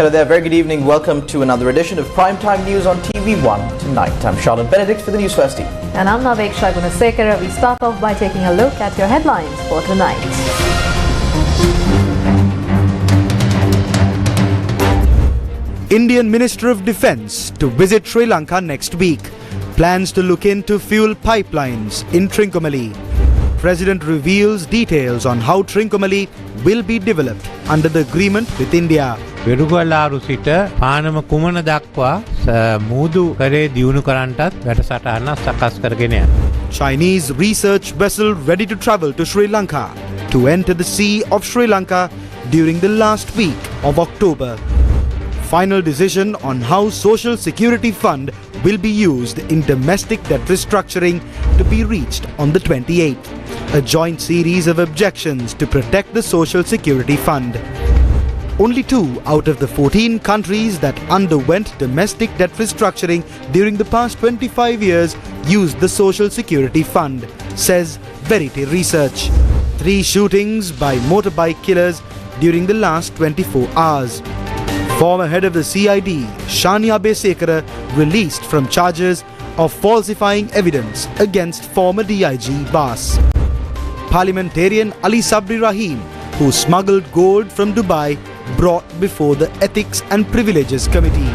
Hello there, very good evening. Welcome to another edition of Primetime News on TV1 tonight. I'm Charlotte Benedict for the News First Team. And I'm Naveksha Gunasekara. We start off by taking a look at your headlines for tonight. Indian Minister of Defence to visit Sri Lanka next week. Plans to look into fuel pipelines in Trincomalee. President reveals details on how Trincomalee will be developed under the agreement with India. වෙරුගලාරු සිට පානම කුමන දක්වා මූදු කරේ දියුණු කරන්නටත් වැඩසටහන සකස් කරගෙන යනවා. Chinese research vessel ready to travel to Sri Lanka to enter the sea of Sri Lanka during the last week of October. Final decision on how Social Security Fund will be used in domestic debt restructuring to be reached on the 28th. A joint series of objections to protect the Social Security Fund. Only 2 out of the 14 countries that underwent domestic debt restructuring during the past 25 years used the Social Security Fund, says Verite Research. 3 shootings by motorbike killers during the last 24 hours. Former head of the CID, Shani Abesekara, released from charges of falsifying evidence against former DIG Bas. Parliamentarian Ali Sabri Rahim, who smuggled gold from Dubai, brought before the Ethics and Privileges Committee.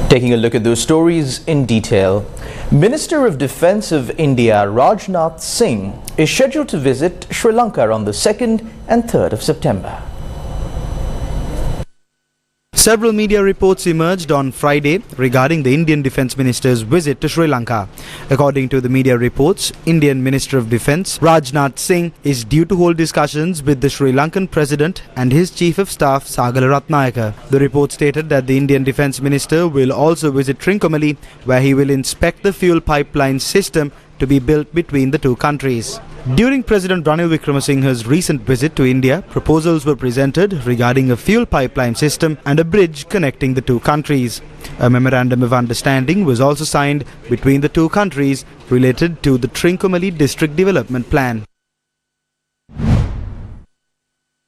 Taking a look at those stories in detail. Minister of Defence of India Rajnath Singh is scheduled to visit Sri Lanka on the 2nd and 3rd of September. Several media reports emerged on Friday regarding the Indian Defence Minister's visit to Sri Lanka. According to the media reports, Indian Minister of Defence Rajnath Singh is due to hold discussions with the Sri Lankan President and his Chief of Staff Sagala Ratnayaka. The report stated that the Indian Defence Minister will also visit Trincomalee, where he will inspect the fuel pipeline system to be built between the two countries. During President Ranil Wickremesinghe's recent visit to India, proposals were presented regarding a fuel pipeline system and a bridge connecting the two countries. A memorandum of understanding was also signed between the two countries related to the Trincomalee District Development Plan.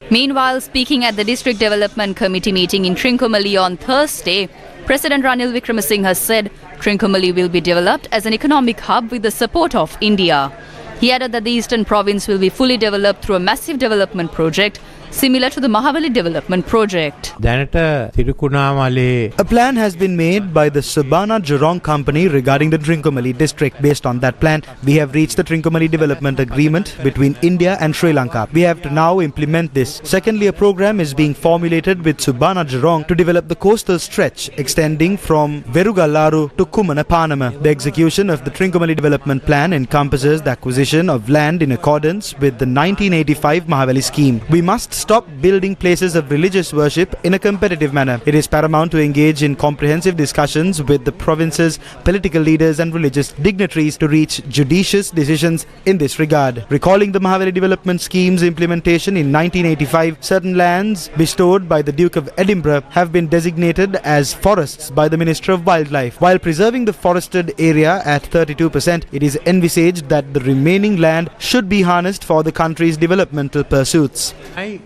Meanwhile, speaking at the District Development Committee meeting in Trincomalee on Thursday, President Ranil Wickremesinghe said Trincomalee will be developed as an economic hub with the support of India. He added that the eastern province will be fully developed through a massive development project similar to the Mahawali development project. දැනට තිරුකුණාමලේ A plan has been made by the Sabana Jurong company regarding the Trincomalee district. Based on that plan, we have reached the Trincomalee Development Agreement between India and Sri Lanka. We have to now implement this. Secondly, a program is being formulated with Sabana Jurong to develop the coastal stretch extending from Verugalaru to Kumanapanama. The execution of the Trincomalee Development Plan encompasses the acquisition of land in accordance with the 1985 Mahawali scheme. We must stop building places of religious worship in a competitive manner. It is paramount to engage in comprehensive discussions with the province's political leaders and religious dignitaries to reach judicious decisions in this regard. Recalling the Mahawali development scheme's implementation in 1985, certain lands bestowed by the Duke of Edinburgh have been designated as forests by the Minister of Wildlife. While preserving the forested area at 32%, it is envisaged that the remaining land should be harnessed for the country's developmental pursuits.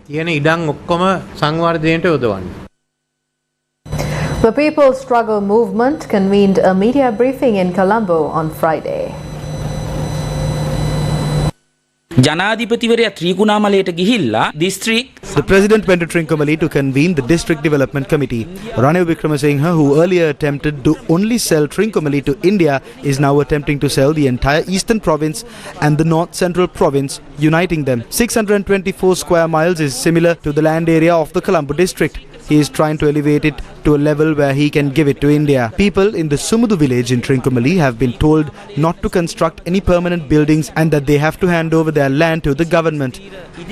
The People's Struggle Movement convened a media briefing in Colombo on Friday. ජනාධිපතිවරයා ත්‍රිකුණාමලයට ගිහිල්ලා district. The President went to Trincomalee to convene the District Development Committee. Ranil Wickremesinghe, who earlier attempted to only sell Trincomalee to India, is now attempting to sell the entire Eastern Province and the North Central Province, uniting them. 624 square miles is similar to the land area of the Colombo district. he is trying to elevate it to a level where he can give it to India. People in the Sumudu village in Trincomalee have been told not to construct any permanent buildings and that they have to hand over their land to the government.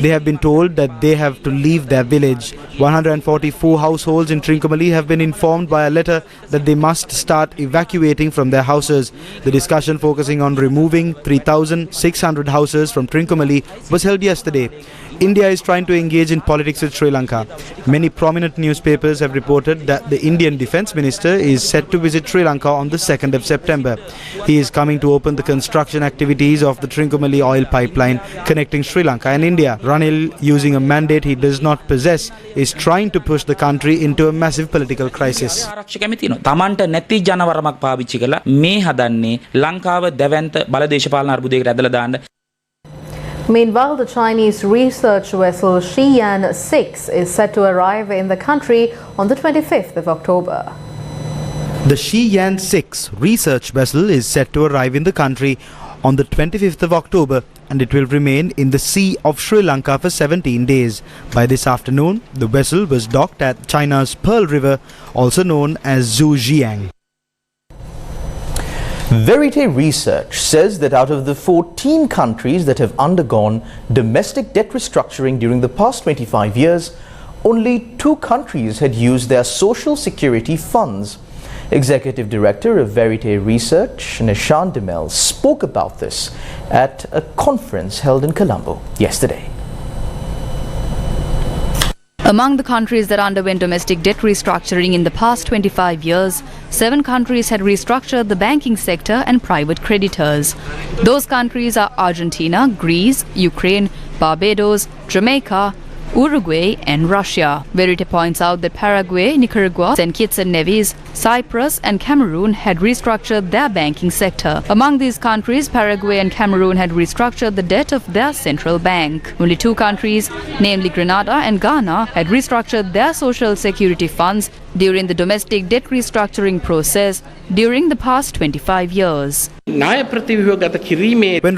They have been told that they have to leave their village. 144 households in Trincomalee have been informed by a letter that they must start evacuating from their houses. The discussion focusing on removing 3,600 houses from Trincomalee was held yesterday. India is trying to engage in politics with Sri Lanka. Many prominent newspapers have reported that the Indian Defence Minister is set to visit Sri Lanka on the 2nd of September. He is coming to open the construction activities of the Trincomalee oil pipeline connecting Sri Lanka and India. Ranil, using a mandate he does not possess, is trying to push the country into a massive political crisis. තමන්ට නැති ජනවරමක් පාවිච්චි කළා මේ හදන්නේ ලංකාව දැවැන්ත බලදේශපාලන අර්බුදයකට ඇදලා දාන්න. Meanwhile, the Chinese research vessel Xi'an-6 is set to arrive in the country on the 25th of October. The Xi'an-6 research vessel is set to arrive in the country on the 25th of October and it will remain in the sea of Sri Lanka for 17 days. By this afternoon, the vessel was docked at China's Pearl River, also known as Zhujiang. Verite Research says that out of the 14 countries that have undergone domestic debt restructuring during the past 25 years, only 2 countries had used their social security funds. Executive Director of Verite Research, Nishan Demel, spoke about this at a conference held in Colombo yesterday. Among the countries that underwent domestic debt restructuring in the past 25 years, 7 countries had restructured the banking sector and private creditors. Those countries are Argentina, Greece, Ukraine, Barbados, Jamaica, Uruguay and Russia. Verite points out that Paraguay, Nicaragua, St. Kitts and Nevis, Cyprus and Cameroon had restructured their banking sector. Among these countries, Paraguay and Cameroon had restructured the debt of their central bank. Only 2 countries, namely Grenada and Ghana, had restructured their social security funds during the domestic debt restructuring process during the past 25 years. When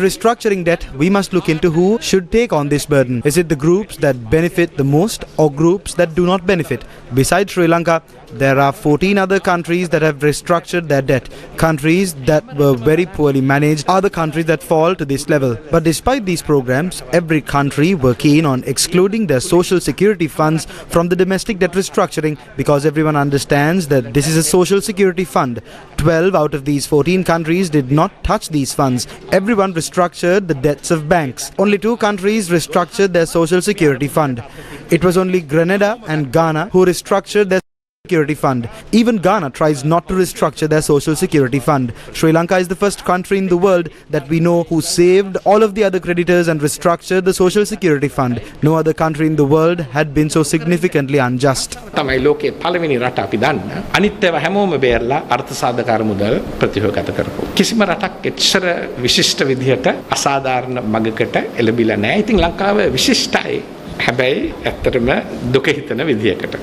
restructuring debt, we must look into who should take on this burden. Is it the groups that benefit the most or groups that do not benefit? Besides Sri Lanka, there are 14 other countries that have restructured their debt. Countries that were very poorly managed are the countries that fall to this level. But despite these programs, every country were keen on excluding their social security funds from the domestic debt restructuring because everyone understands that this is a social security fund. 12 out of these 14 countries did not touch these funds. Everyone restructured the debts of banks. Only 2 countries restructured their social security fund. It was only Grenada and Ghana who restructured their security fund. Even Ghana tries not to restructure their social security fund. Sri Lanka is the first country in the world that we know who saved all of the other creditors and restructured the social security fund. No other country in the world had been so significantly unjust. තමයි ලෝකයේ පළවෙනි රට අපි දන්න. අනිත් ඒවා හැමෝම බේරලා අර්ථසාධකාර මුදල් ප්‍රතිහෝගත කරපුවා. කිසිම රටක් එච්චර විශිෂ්ට විදිහට අසාධාරණ මගකට එළඹිලා නැහැ. ඉතින් ලංකාව විශිෂ්ටයි. හැබැයි ඇත්තටම දුක හිතන විදිහකට.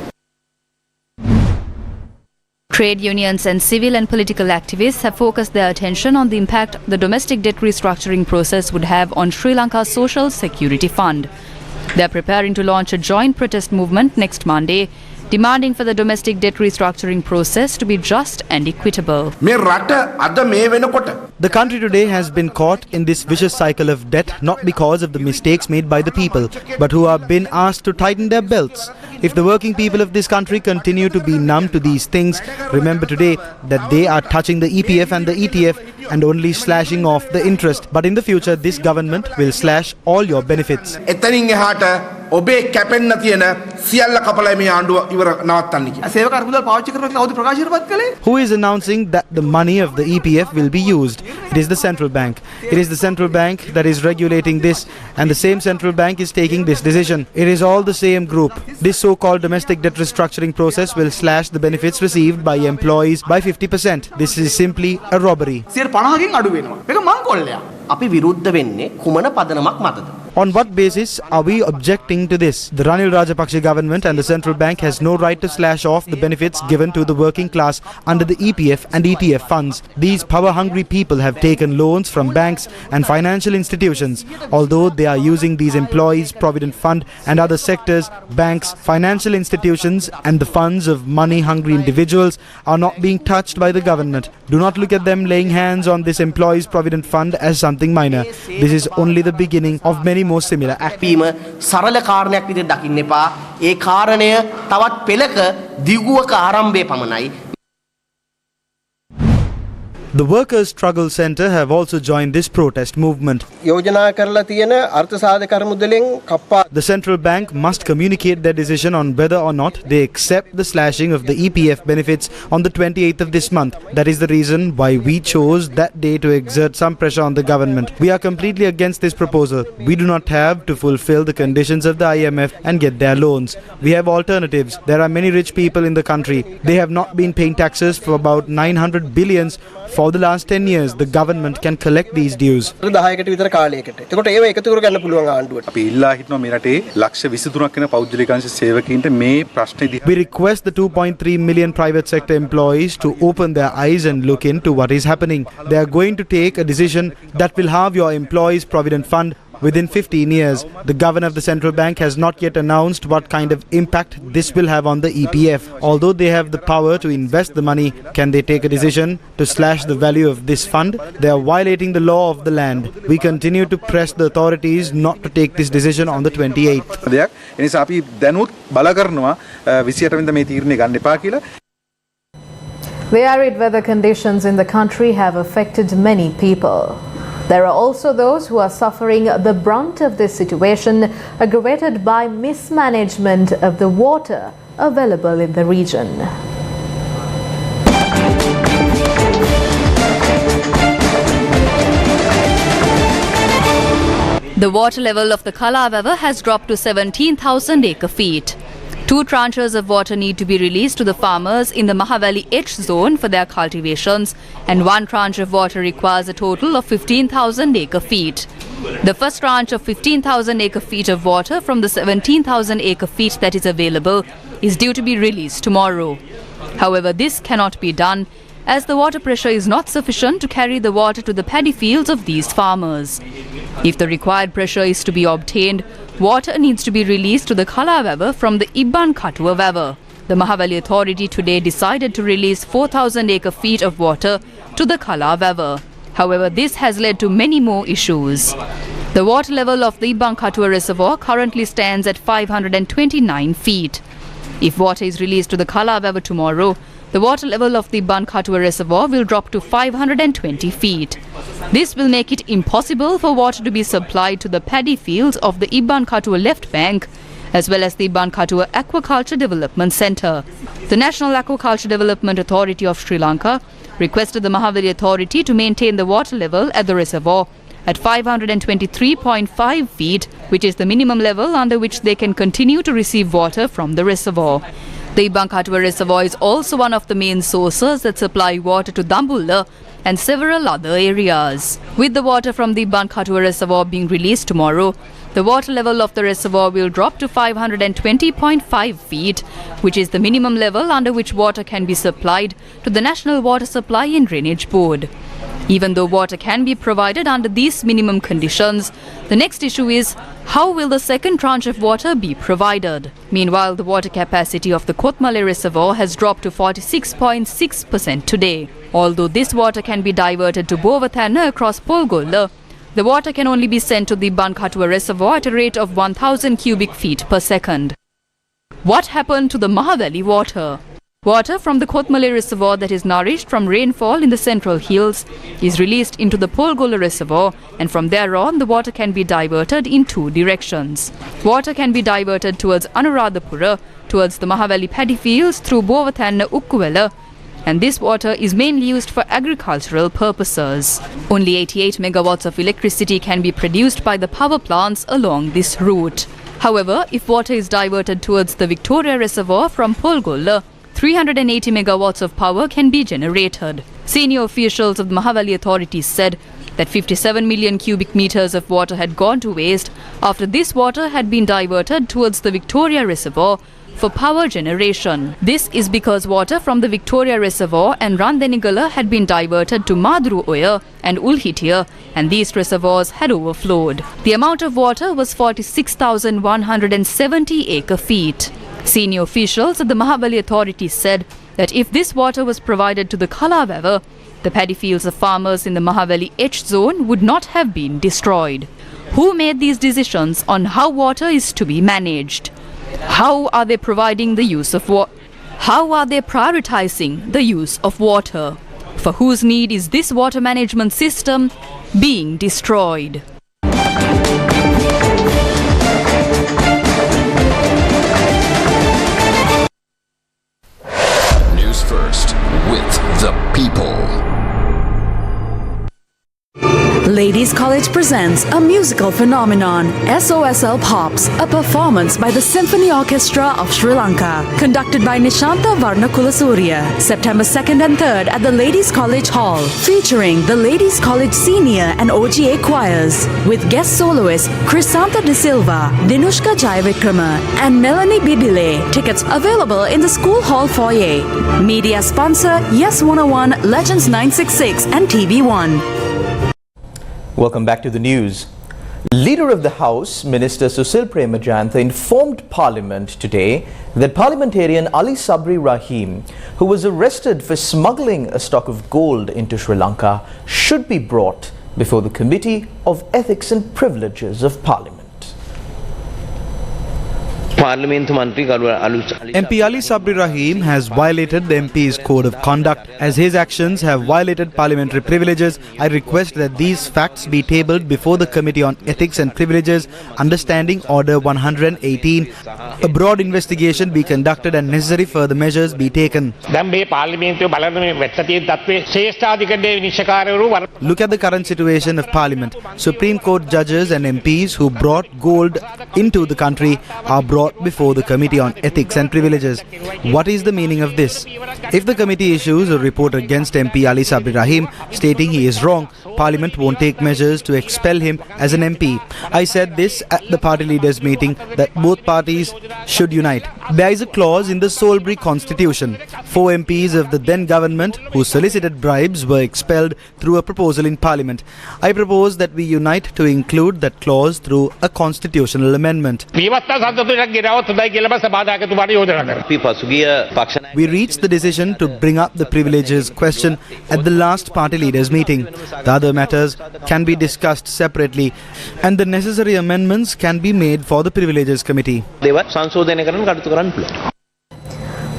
Trade unions and civil and political activists have focused their attention on the impact the domestic debt restructuring process would have on Sri Lanka's Social Security Fund. They are preparing to launch a joint protest movement next Monday, demanding for the domestic debt restructuring process to be just and equitable. The country today has been caught in this vicious cycle of debt not because of the mistakes made by the people, but who have been asked to tighten their belts. If the working people of this country continue to be numb to these things, remember today that they are touching the EPF and the ETF and only slashing off the interest. But in the future, this government will slash all your benefits. ඔබේ කැපෙන්න තියෙන සියල්ල කපලා මේ ආණ්ඩුව ඉවර නවත්තන්න කියලා. සේවක අර්බුදල් පාවිච්චි කරන කවුද ප්‍රකාශයටපත් කළේ? Who is announcing that the money of the EPF will be used? It is the central bank. It is the central bank that is regulating this, and the same central bank is taking this decision. It is all the same group. This so-called domestic debt restructuring process will slash the benefits received by employees by 50%. This is simply a robbery. 50කින් අඩු වෙනවා. මේක මංකොල්ලයක්. අපි විරුද්ධ වෙන්නේ කුමන පදනමක් මතද? On what basis are we objecting to this? The Ranil Rajapaksa government and the central bank has no right to slash off the benefits given to the working class under the EPF and ETF funds. These power-hungry people have taken loans from banks and financial institutions. Although they are using these employees' provident fund and other sectors, banks, financial institutions and the funds of money-hungry individuals are not being touched by the government. Do not look at them laying hands on this employees' provident fund as something minor. This is only the beginning of many more similar acts. සරල කාරණයක් විදිහට දකින්න එපා. ඒ කාරණය තවත් පෙළක දිගුවක ආරම්භය පමණයි. The Workers' Struggle Centre have also joined this protest movement. The central bank must communicate their decision on whether or not they accept the slashing of the EPF benefits on the 28th of this month. That is the reason why we chose that day to exert some pressure on the government. We are completely against this proposal. We do not have to fulfill the conditions of the IMF and get their loans. We have alternatives. There are many rich people in the country. They have not been paying taxes for about 900 billions for the last 10 years. The government can collect these dues. We request the 2.3 million private sector employees to open their eyes and look into what is happening. They are going to take a decision that will halve your employees' provident fund within 15 years. The governor of the central bank has not yet announced what kind of impact this will have on the EPF. Although they have the power to invest the money, can they take a decision to slash the value of this fund? They are violating the law of the land. We continue to press the authorities not to take this decision on the 28th. The arid weather conditions in the country have affected many people. There are also those who are suffering the brunt of this situation, aggravated by mismanagement of the water available in the region. The water level of the Kala River has dropped to 17,000 acre-feet. 2 tranches of water need to be released to the farmers in the Mahavali H zone for their cultivations, and 1 tranche of water requires a total of 15,000 acre-feet. The first tranche of 15,000 acre-feet of water from the 17,000 acre-feet that is available is due to be released tomorrow. However, this cannot be done as the water pressure is not sufficient to carry the water to the paddy fields of these farmers. If the required pressure is to be obtained, water needs to be released to the Kala River from the Ibban Katua River. The Mahavali Authority today decided to release 4,000 acre-feet of water to the Kala River. However, this has led to many more issues. The water level of the Ibban Katua Reservoir currently stands at 529 feet. If water is released to the Kala River tomorrow, the water level of the Ibban Katua Reservoir will drop to 520 feet. This will make it impossible for water to be supplied to the paddy fields of the Ibban Katua left bank, as well as the Ibban Katua Aquaculture Development Centre. The National Aquaculture Development Authority of Sri Lanka requested the Mahavali Authority to maintain the water level at the reservoir at 523.5 feet, which is the minimum level under which they can continue to receive water from the reservoir. The Ibban Katua Reservoir is also one of the main sources that supply water to Dambulla and several other areas. With the water from the Ibban Katua Reservoir being released tomorrow, the water level of the reservoir will drop to 520.5 feet, which is the minimum level under which water can be supplied to the National Water Supply and Drainage Board. Even though water can be provided under these minimum conditions, the next issue is how will the second tranche of water be provided? Meanwhile, the water capacity of the Trincomalee Reservoir has dropped to 46.6% today. Although this water can be diverted to Bovathanna across Polgolla, the water can only be sent to the Ibban Katua Reservoir at a rate of 1,000 cubic feet per second. What happened to the Mahavali water? Water from the Trincomalee Reservoir that is nourished from rainfall in the central hills is released into the Polgolla Reservoir, and from there on the water can be diverted in 2 directions. Water can be diverted towards Anuradhapura, towards the Mahavali paddy fields through Bovathanna Ukkuvela, and this water is mainly used for agricultural purposes. Only 88 megawatts of electricity can be produced by the power plants along this route. However, if water is diverted towards the Victoria Reservoir from Polgolla, 380 megawatts of power can be generated. Senior officials of the Mahavali authorities said that 57 million cubic meters of water had gone to waste after this water had been diverted towards the Victoria Reservoir for power generation. This is because water from the Victoria Reservoir and Randenigala had been diverted to Madru Oya and Ulhitia, and these reservoirs had overflowed. The amount of water was 46,170 acre-feet. Senior officials at the Mahabali Authority said that if this water was provided to the Kalawewa, the paddy fields of farmers in the Mahabali H zone would not have been destroyed. Who made these decisions on how water is to be managed? How are they providing the use of water? How are they prioritizing the use of water? For whose need is this water management system being destroyed? News first with the people. Ladies College presents a musical phenomenon, SOSL Pops, a performance by the Symphony Orchestra of Sri Lanka, conducted by Nishanta Varnakulasuriya, September 2nd and 3rd at the Ladies College Hall, featuring the Ladies College Senior and OGA choirs, with guest soloists Crisanta De Silva, Dinushka Jayavikrama, and Melanie Bibile. Tickets available in the school hall foyer. Media sponsor Yes 101, Legends 966 and TV1. Welcome back to the news. Leader of the House, Minister Susil Premajantha, informed Parliament today that parliamentarian Ali Sabri Rahim, who was arrested for smuggling a stock of gold into Sri Lanka, should be brought before the Committee of Ethics and Privileges of Parliament. MP Ali Sabri Rahim has violated the MP's code of conduct. As his actions have violated parliamentary privileges, I request that these facts be tabled before the Committee on Ethics and Privileges, Understanding Order 118. A broad investigation be conducted and necessary further measures be taken. Look at the current situation of Parliament. Supreme Court judges and MPs who brought gold into the country are brought before the Committee on Ethics and Privileges. What is the meaning of this? If the committee issues a report against MP Ali Sabri Rahim stating he is wrong, Parliament won't take measures to expel him as an MP. I said this at the party leaders meeting that both parties should unite. There is a clause in the Solbury Constitution. 4 MPs of the then government who solicited bribes were expelled through a proposal in Parliament. I propose that we unite to include that clause through a constitutional amendment. We reached the decision to bring up the privileges question at the last party leaders meeting. The other matters can be discussed separately and the necessary amendments can be made for the Privileges Committee.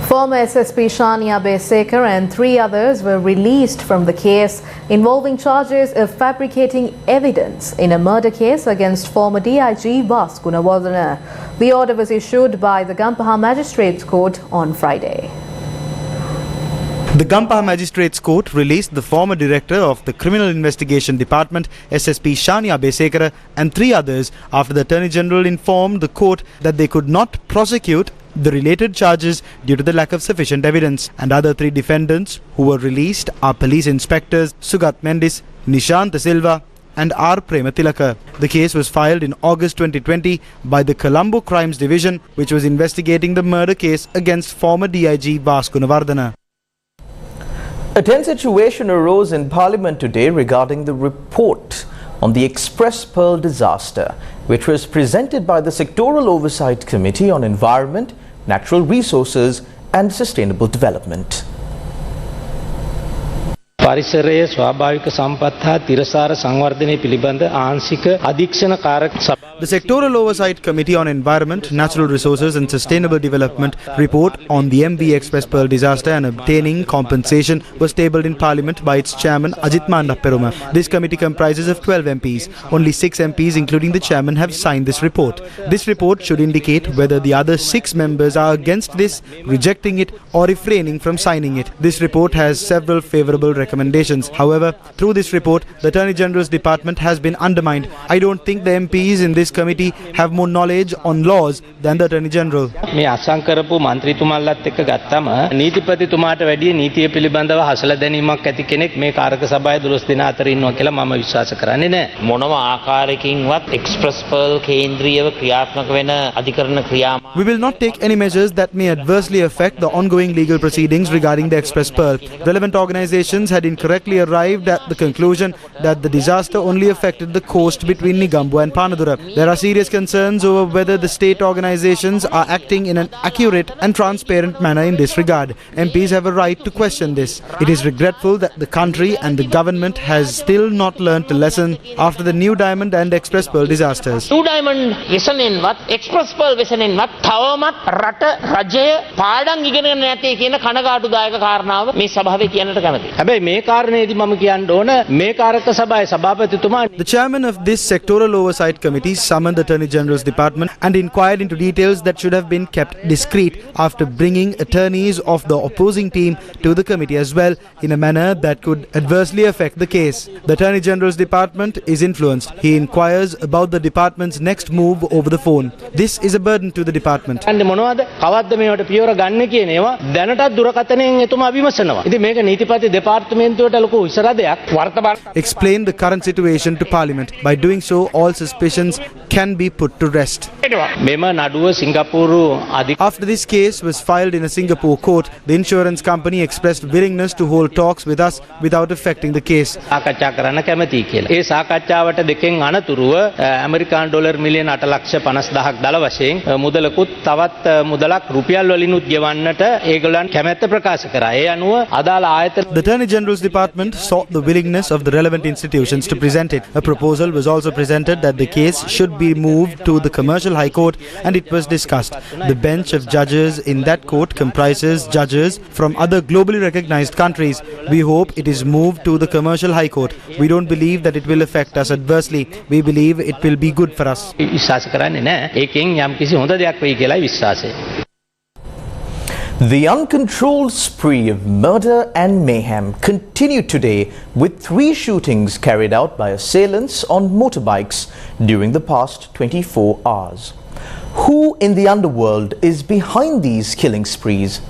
Former SSP Shania Besekar and 3 others were released from the case involving charges of fabricating evidence in a murder case against former DIG Vas Gunawardena. The order was issued by the Gampaha Magistrates Court on Friday. The Gampaha Magistrates Court released the former director of the Criminal Investigation Department, SSP Shania Besekar, and 3 others after the Attorney General informed the court that they could not prosecute the related charges due to the lack of sufficient evidence. And other 3 defendants who were released are police inspectors Sugat Mendis, Nishant De Silva and R. Prematilaka. The case was filed in August 2020 by the Colombo Crimes Division, which was investigating the murder case against former DIG Vas Gunawardena. A tense situation arose in Parliament today regarding the report on the Express Pearl disaster, which was presented by the Sectoral Oversight Committee on Environment, Natural Resources and Sustainable Development. පරිසරයේ ස්වාභාවික සම්පත් හා තිරසාර සංවර්ධනය පිළිබඳ ආංශික අධීක්ෂණ කාරක සභාව. The Sectoral Oversight Committee on Environment, Natural Resources and Sustainable Development report on the MV Express Pearl disaster and obtaining compensation was tabled in Parliament by its chairman Ajit Mandapperuma. This committee comprises of 12 MPs. Only 6 MPs including the chairman have signed this report. This report should indicate whether the other 6 members are against this, rejecting it or refraining from signing it. This report has several favourable recommendations recommendations. However, through this report, the Attorney General's department has been undermined. I don't think the MPs in this committee have more knowledge on laws than the Attorney General. මේ අසං කරපු මන්ත්‍රීතුමාලත් එක්ක ගත්තම නීතිපතිතුමාට වැඩිය නීතිය පිළිබඳව හසල දැනීමක් ඇති කෙනෙක් මේ කාරක සභාවේ 12 දෙනා අතර ඉන්නවා කියලා මම විශ්වාස කරන්නේ නැහැ. මොනම ආකාරයකින්වත් එක්ස්ප්‍රස් පර්ල් කේන්ද්‍රීයව ක්‍රියාත්මක වෙන අධිකරණ ක්‍රියා. We will not take any measures that may adversely affect the ongoing legal proceedings regarding the Express Pearl. Relevant organizations had incorrectly arrived at the conclusion that the disaster only affected the coast between Negombo and Panadura. There are serious concerns over whether the state organizations are acting in an accurate and transparent manner in this regard. MPs have a right to question this. It is regretful that the country and the government has still not learnt a lesson after the New Diamond and Express Pearl disasters. New Diamond වෙසනෙන්වත් Express Pearl වෙසනෙන්වත් තවමත් රට රජය පාඩම් ඉගෙනගෙන නැtei කියන කනගාටුදායක කාරණාව මේ සභාවේ කියන්නට කැමතියි. හැබැයි මේ කාරණේදී මම කියන්න ඕන මේ කාරක සභාවේ සභාපතිතුමා The chairman of this sectoral oversight committee summoned the Attorney General's department and inquired into details that should have been kept discreet after bringing attorneys of the opposing team to the committee as well in a manner that could adversely affect the case. The Attorney General's department is influenced. He inquires about the department's next move over the phone. This is a burden to the department. අන්න මොනවද කවද්ද මේවට පියවර ගන්න කියන ඒවා දැනටත් දුරකථනයෙන් එතුමා විමසනවා. ඉතින් මේක නීතිපති දෙපාර්තමේන්තුවට ලොකු ඉසරදයක් වර්තමාන Explain the current situation to Parliament. By doing so, all suspicions can be put to rest. මෙම නඩුව සිංගප්පූරු After this case was filed in a Singapore court, the insurance company expressed willingness to hold talks with us without affecting the case. සාකච්ඡා කරන්න කැමතියි කියලා. ඒ සාකච්ඡාවට දෙකෙන් අනතුරුව ඇමරිකානු ඩොලර් මිලියන 8,50,000ක් දල වශයෙන් මුදලකුත් තවත් මුදලක් රුපියල් වලිනුත් ගෙවන්නට ඒගොල්ලන් කැමැත්ත ප්‍රකාශ කරා. ඒ අනුව අදාළ ආයතන The Attorney General's department sought the willingness of the relevant institutions to present it. A proposal was also presented that the case should be moved to the Commercial High Court and it was discussed. The bench of judges in that court comprises judges from other globally recognized countries. We hope it is moved to the Commercial High Court. We don't believe that it will affect us adversely. We believe it will be good for us. විශ්වාස කරන්නේ නැහැ. ඒකෙන් යම්කිසි හොඳ දෙයක් වෙයි කියලායි විශ්වාසය. The uncontrolled spree of murder and mayhem continued today with 3 shootings carried out by assailants on motorbikes during the past 24 hours. Who in the underworld is behind these killing sprees?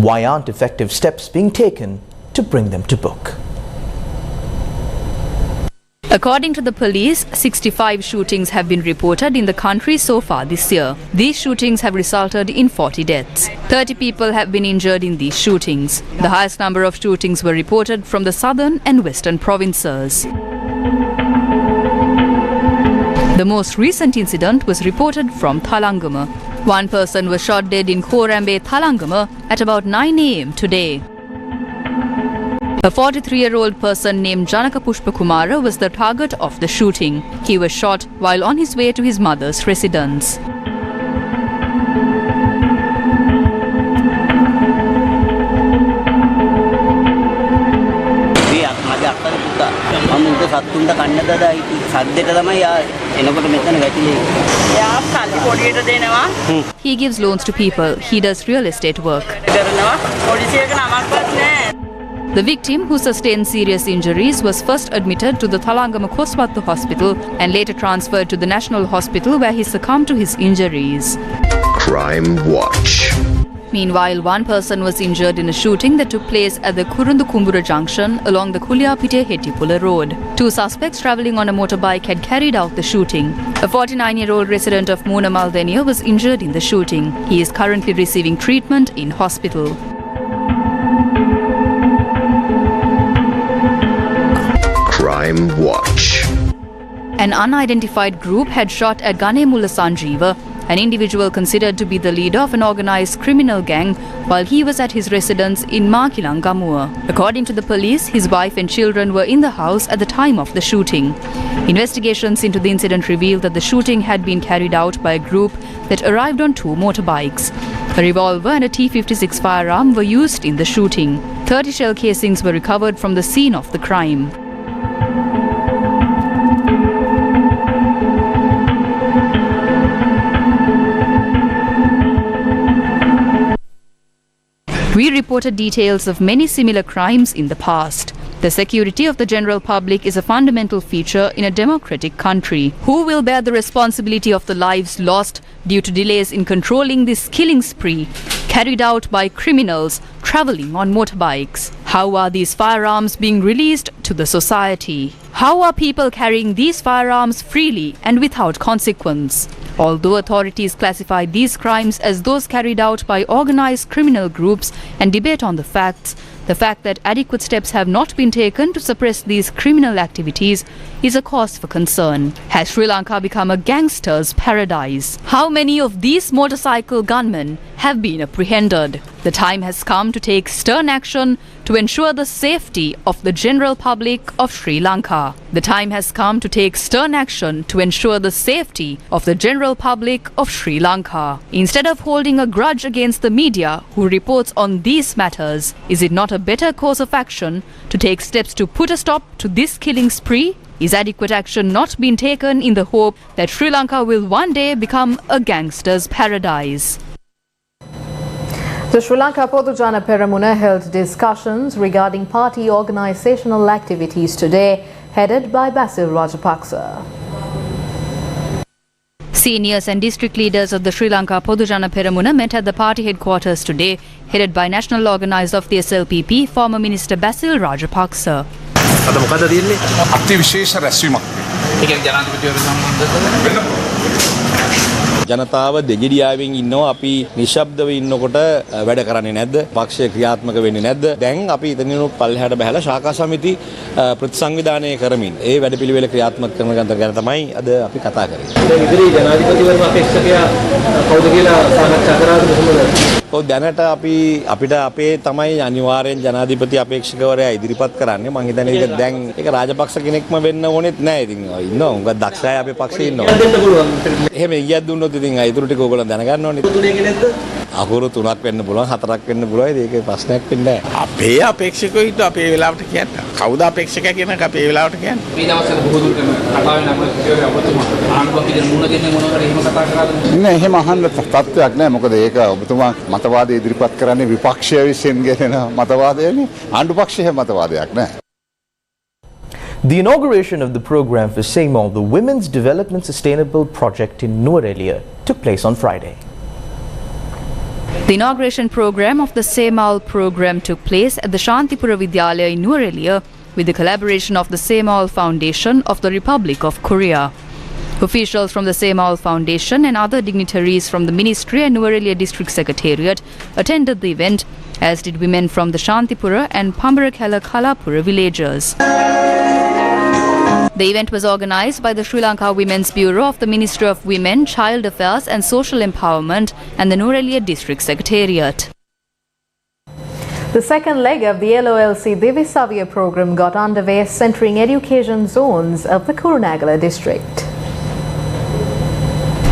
Why aren't effective steps being taken to bring them to book? According to the police, 65 shootings have been reported in the country so far this year. These shootings have resulted in 40 deaths. 30 people have been injured in these shootings. The highest number of shootings were reported from the southern and western provinces. The most recent incident was reported from Thalangama. One person was shot dead in Korambe, Thalangama at about 9 a.m. today. A 43-year-old person named Janaka Pushpakumara was the target of the shooting. He was shot while on his way to his mother's residence. He gives loans to people. He does real estate work. The victim, who sustained serious injuries, was first admitted to the Thalangama Koswattu Hospital and later transferred to the National Hospital where he succumbed to his injuries. Crime Watch. Meanwhile, one person was injured in a shooting that took place at the Kurundukumbura junction along the Kuliapite-Hettipula road. 2 suspects travelling on a motorbike had carried out the shooting. A 49-year-old resident of Moonamal Deniya was injured in the shooting. He is currently receiving treatment in hospital. Crime Watch. An unidentified group had shot at Ganemulla Sanjeeva, an individual considered to be the leader of an organized criminal gang, while he was at his residence in Makilangamua. According to the police, his wife and children were in the house at the time of the shooting. Investigations into the incident revealed that the shooting had been carried out by a group that arrived on 2 motorbikes. A revolver and a T-56 firearm were used in the shooting. 30 shell casings were recovered from the scene of the crime. We reported details of many similar crimes in the past. The security of the general public is a fundamental feature in a democratic country. Who will bear the responsibility of the lives lost due to delays in controlling this killing spree carried out by criminals travelling on motorbikes? How are these firearms being released to the society? How are people carrying these firearms freely and without consequence? Although authorities classify these crimes as those carried out by organized criminal groups and debate on the fact that adequate steps have not been taken to suppress these criminal activities is a cause for concern. Has Sri Lanka become a gangster's paradise? How many of these motorcycle gunmen have been apprehended? The time has come to take stern action to ensure the safety of the general public of Sri Lanka. The time has come to take stern action to ensure the safety of the general public of Sri Lanka. Instead of holding a grudge against the media who reports on these matters, is it not a better course of action to take steps to put a stop to this killing spree? Is adequate action not being taken in the hope that Sri Lanka will one day become a gangster's paradise? The Sri Lanka Podujana Peramuna held discussions regarding party organisational activities today, headed by Basil Rajapaksa. Seniors and district leaders of the Sri Lanka Podujana Peramuna met at the party headquarters today, headed by national organizer of the SLPP, former Minister Basil Rajapaksa. ජනතාව දෙගිඩියාවෙන් ඉන්නවා අපි නිශ්ශබ්දව ඉන්නකොට වැඩ කරන්නේ නැද්ද පක්ෂය ක්‍රියාත්මක වෙන්නේ නැද්ද දැන් අපි එතනින් පල්ලෙහාට බහලා ශාඛා සමිති ප්‍රතිසංවිධානය කරමින් ඒ වැඩපිළිවෙල ක්‍රියාත්මක කරන ගැන තමයි අද අපි කතා කරන්නේ. දැන් ඉදිරි ජනාධිපතිවරණ අපේක්ෂකයා කවුද කියලා සාකච්ඡා කරාද කොහොමද? ඔව් දැනට අපිට අපේ තමයි අනිවාර්යෙන් ජනාධිපති අපේක්ෂකවරයා ඉදිරිපත් කරන්නේ. මම හිතන්නේ ඒක දැන් ඒක රාජපක්ෂ කෙනෙක්ම වෙන්න ඕනෙත් නැහැ. ඉතින් ඉන්නවා උඟ දක්ෂය අපේ පක්ෂේ ඉන්නවා. එහෙම ඊයක් දුන්නොත් ඉතින් අයිතුරු ටික ඕගොල්ලෝ දැනගන්න ඕනේ. තුනේ කෙනෙක්ද? අකුරු 3ක් වෙන්න පුළුවන් 4ක් වෙන්න පුළුවන්. ඒකේ ප්‍රශ්නයක් වෙන්නේ නැහැ. අපේ අපේක්ෂකයෝ හිට අපේ වෙලාවට කියන්න. කවුද අපේක්ෂකයා කියන එක අපේ වෙලාවට කියන්න. මේ දවස්වල බොහෝ දුරට කතාවේ නම් ඔබතුමා ආණ්ඩුවකින් මුණ දෙන්නේ මොනවාද එහෙම කතා කරාද? නෑ එහෙම අහන්න තත්ත්වයක් නෑ. මොකද ඒක ඔබතුමා මතවාද ඉදිරිපත් කරන්නේ විපක්ෂය විසින් ගෙනෙන මතවාදයනේ. ආණ්ඩු පක්ෂයේ මතවාදයක් නෑ. The inauguration of the program for Seymour, the Women's Development Sustainable Project in Nuwara, took place on Friday. The inauguration program of the Seymour program took place at the Shantipura Vidyalaya in Nuwara with the collaboration of the Seymour Foundation of the Republic of Korea. Officials from the Seymour Foundation and other dignitaries from the Ministry and Nuwara District Secretariat attended the event, as did women from the Shantipura and Pambarakala Kalapura villages. The event was organised by the Sri Lanka Women's Bureau of the Ministry of Women, Child Affairs and Social Empowerment and the Nuwara District Secretariat. The second leg of the LOLC Divisavya program got underway, centering education zones of the Kurunegala district.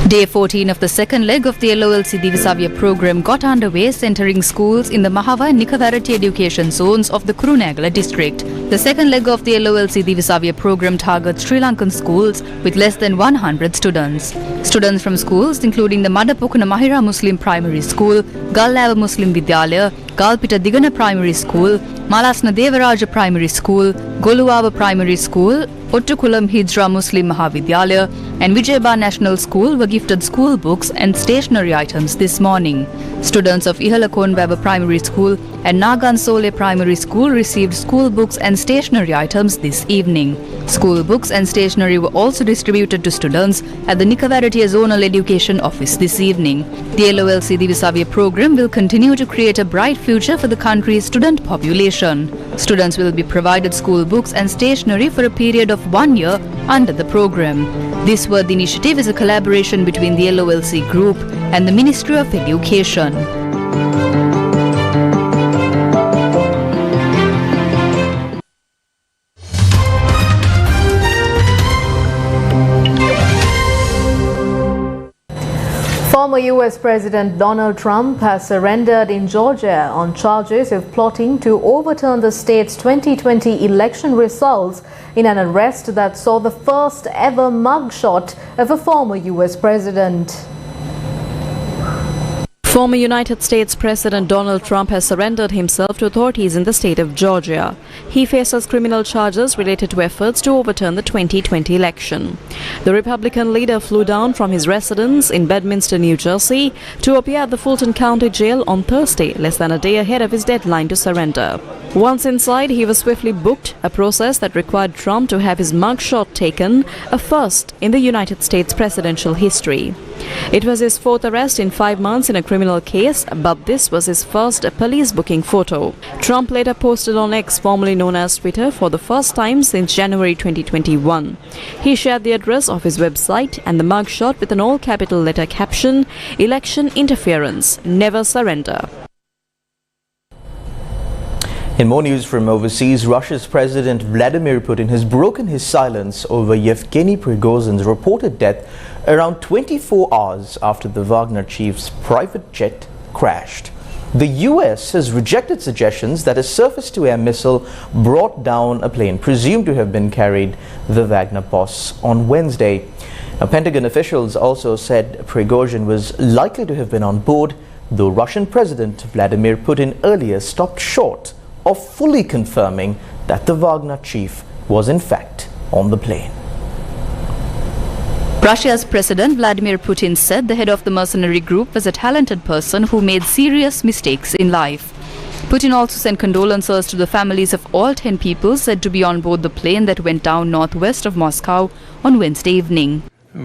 Day 14 of the second leg of the LOLC Divisavya program got underway, centering schools in the Mahava and Nikavarati education zones of the Kurunegala district. The second leg of the LOLC Divisavya program targets Sri Lankan schools with less than 100 students. Students from schools including the Madapokuna Mahira Muslim Primary School, Gallava Muslim Vidyalaya, Galpita Digana Primary School, Malasna Devaraja Primary School, Goluwava Primary School, Ottukulam Hijra Muslim Mahavidyalaya and Vijayaba National School were gifted school books and stationery items this morning. Students of Ihalakonwaba Primary School and Nagansole Primary School received school books and stationery items this evening. School books and stationery were also distributed to students at the Nikavarati Zonal Education Office this evening. The LOLC Divisavya program will continue to create a bright future for the country's student population. Students will be provided school books and stationery for a period of 1 year under the program. This Word initiative is a collaboration between the LOLC Group and the Ministry of Education. Former US President Donald Trump has surrendered in Georgia on charges of plotting to overturn the state's 2020 election results in an arrest that saw the first ever mugshot of a former US president. Former United States President Donald Trump has surrendered himself to authorities in the state of Georgia. He faces criminal charges related to efforts to overturn the 2020 election. The Republican leader flew down from his residence in Bedminster, New Jersey, to appear at the Fulton County Jail on Thursday, less than a day ahead of his deadline to surrender. Once inside, he was swiftly booked, a process that required Trump to have his mugshot taken, a first in the United States presidential history. It was his fourth arrest in 5 months in a criminal case, but this was his first police booking photo. Trump later posted on X, formerly known as Twitter, for the first time since January 2021. He shared the address of his website and the mugshot with an all-capital letter caption, "Election interference, never surrender." In more news from overseas, Russia's President Vladimir Putin has broken his silence over Yevgeny Prigozhin's reported death around 24 hours after the Wagner chief's private jet crashed. The US has rejected suggestions that a surface-to-air missile brought down a plane presumed to have been carried the Wagner boss on Wednesday. Now, Pentagon officials also said Prigozhin was likely to have been on board, though Russian President Vladimir Putin earlier stopped short of fully confirming that the Wagner chief was in fact on the plane. Russia's President Vladimir Putin said the head of the mercenary group was a talented person who made serious mistakes in life. Putin also sent condolences to the families of all 10 people said to be on board the plane that went down northwest of Moscow on Wednesday evening. I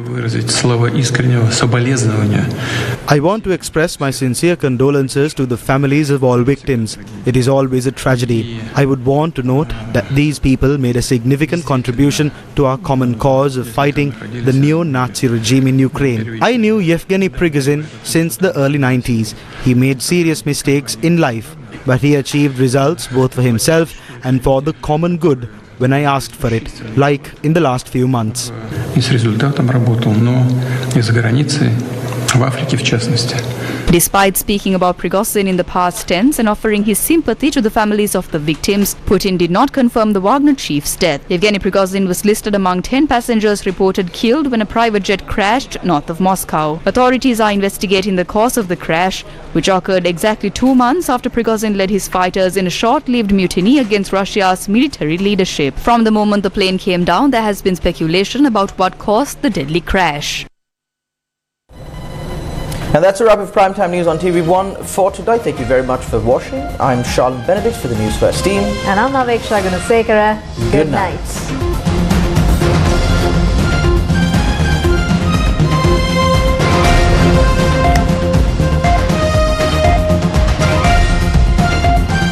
want to express my sincere condolences to the families of all victims. It is always a tragedy. I would want to note that these people made a significant contribution to our common cause of fighting the neo-Nazi regime in Ukraine. I knew Yevgeny Prigozhin since the early 90s. He made serious mistakes in life, but he achieved results both for himself and for the common good when I asked for it, like in the last few months. Despite speaking about Prigozhin in the past tense and offering his sympathy to the families of the victims, Putin did not confirm the Wagner chief's death. Yevgeny Prigozhin was listed among 10 passengers reported killed when a private jet crashed north of Moscow. Authorities are investigating the cause of the crash, which occurred exactly 2 months after Prigozhin led his fighters in a short-lived mutiny against Russia's military leadership. From the moment the plane came down, there has been speculation about what caused the deadly crash. And that's a wrap of Primetime News on TV1 for today. Thank you very much for watching. I'm Charlotte Benedict for the News First team. And I'm Naveksha Gunasekara. Good night.